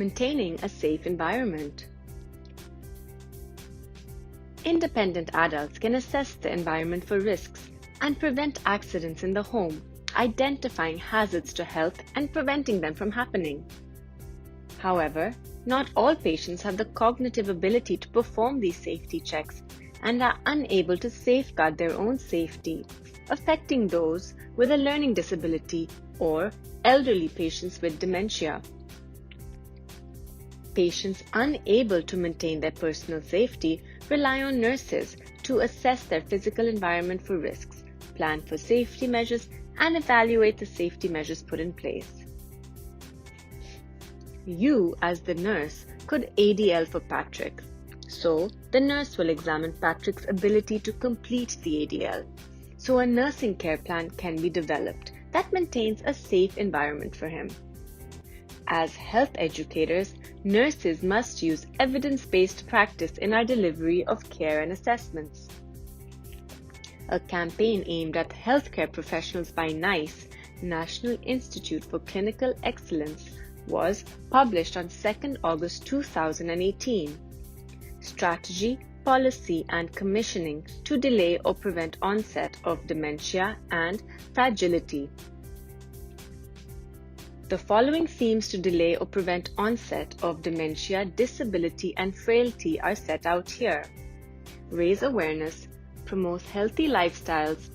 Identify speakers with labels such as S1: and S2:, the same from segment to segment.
S1: Maintaining a safe environment. Independent adults can assess the environment for risks and prevent accidents in the home, identifying hazards to health and preventing them from happening. However, not all patients have the cognitive ability to perform these safety checks and are unable to safeguard their own safety, affecting those with a learning disability or elderly patients with dementia. Patients unable to maintain their personal safety rely on nurses to assess their physical environment for risks, plan for safety measures, and evaluate the safety measures put in place. You, as the nurse, could ADL for Patrick. So, the nurse will examine Patrick's ability to complete the ADL. So, a nursing care plan can be developed that maintains a safe environment for him. As health educators, nurses must use evidence-based practice in our delivery of care and assessments. A campaign aimed at healthcare professionals by NICE, National Institute for Clinical Excellence, was published on 2nd August 2018. Strategy, Policy and Commissioning to Delay or Prevent Onset of Dementia and Fragility. The following themes to delay or prevent onset of dementia, disability, and frailty are set out here. Raise awareness, promote healthy lifestyles,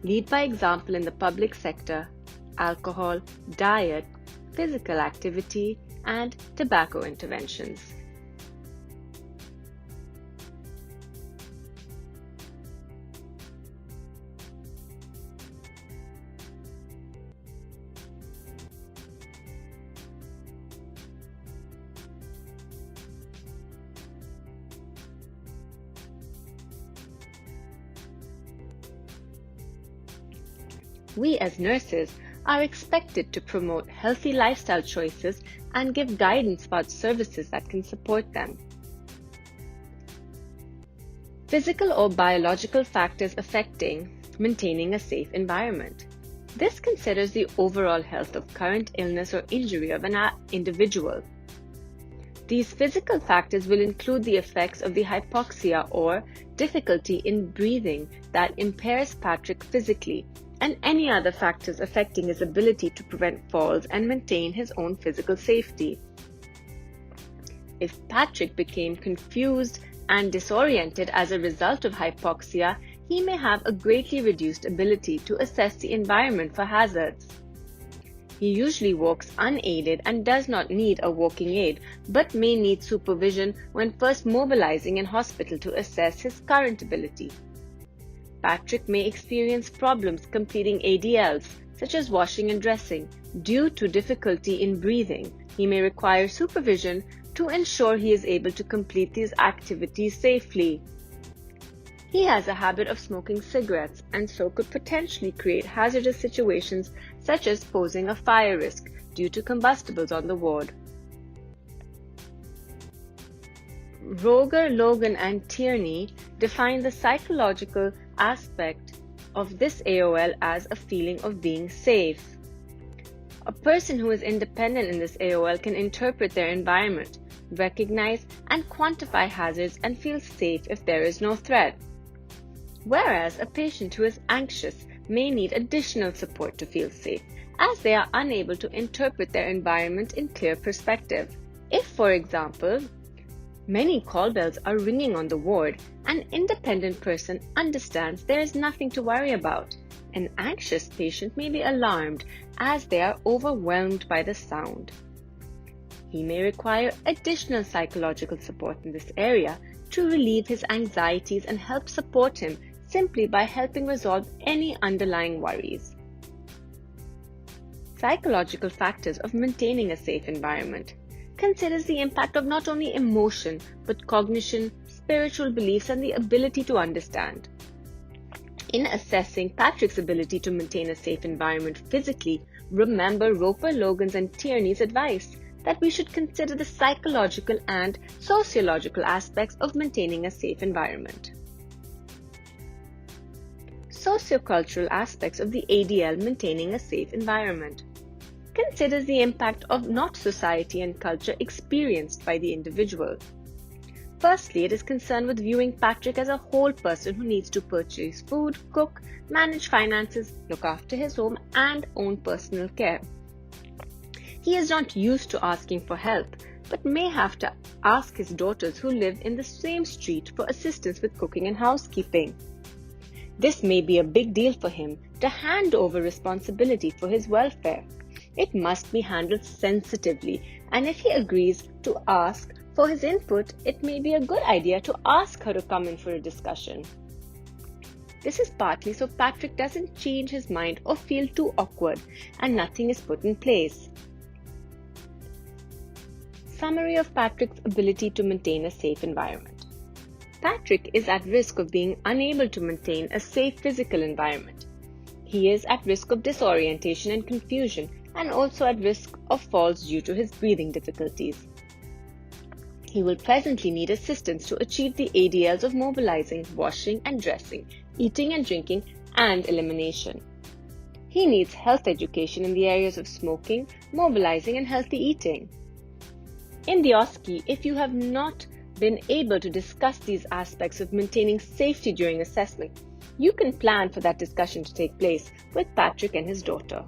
S1: lead by example in the public sector, alcohol, diet, physical activity, and tobacco interventions. We as nurses are expected to promote healthy lifestyle choices and give guidance about services that can support them. Physical or biological factors affecting maintaining a safe environment. This considers the overall health of current illness or injury of an individual. These physical factors will include the effects of the hypoxia or difficulty in breathing that impairs Patrick physically, and any other factors affecting his ability to prevent falls and maintain his own physical safety. If Patrick became confused and disoriented as a result of hypoxia, he may have a greatly reduced ability to assess the environment for hazards. He usually walks unaided and does not need a walking aid, but may need supervision when first mobilizing in hospital to assess his current ability. Patrick may experience problems completing ADLs, such as washing and dressing, due to difficulty in breathing. He may require supervision to ensure he is able to complete these activities safely. He has a habit of smoking cigarettes and so could potentially create hazardous situations such as posing a fire risk due to combustibles on the ward. Roger, Logan, and Tierney define the psychological aspect of this AOL as a feeling of being safe. A person who is independent in this AOL can interpret their environment, recognize and quantify hazards, and feel safe if there is no threat. Whereas a patient who is anxious may need additional support to feel safe, as they are unable to interpret their environment in clear perspective. If, for example, many call bells are ringing on the ward, an independent person understands there is nothing to worry about. An anxious patient may be alarmed as they are overwhelmed by the sound. He may require additional psychological support in this area to relieve his anxieties and help support him simply by helping resolve any underlying worries. Psychological factors of maintaining a safe environment considers the impact of not only emotion but cognition, spiritual beliefs, and the ability to understand. In assessing Patrick's ability to maintain a safe environment physically, remember Roper, Logan's, and Tierney's advice that we should consider the psychological and sociological aspects of maintaining a safe environment. Sociocultural aspects of the ADL maintaining a safe environment. considers the impact of not society and culture experienced by the individual. Firstly, it is concerned with viewing Patrick as a whole person who needs to purchase food, cook, manage finances, look after his home, and own personal care. He is not used to asking for help, but may have to ask his daughters who live in the same street for assistance with cooking and housekeeping. This may be a big deal for him to hand over responsibility for his welfare. It must be handled sensitively, and if he agrees to ask for his input, it may be a good idea to ask her to come in for a discussion. This is partly so Patrick doesn't change his mind or feel too awkward and nothing is put in place. Summary of Patrick's ability to maintain a safe environment. Patrick is at risk of being unable to maintain a safe physical environment. He is at risk of disorientation and confusion, and also at risk of falls due to his breathing difficulties. He will presently need assistance to achieve the ADLs of mobilizing, washing and dressing, eating and drinking, and elimination. He needs health education in the areas of smoking, mobilizing, and healthy eating. In the OSCE, if you have not been able to discuss these aspects of maintaining safety during assessment, you can plan for that discussion to take place with Patrick and his daughter.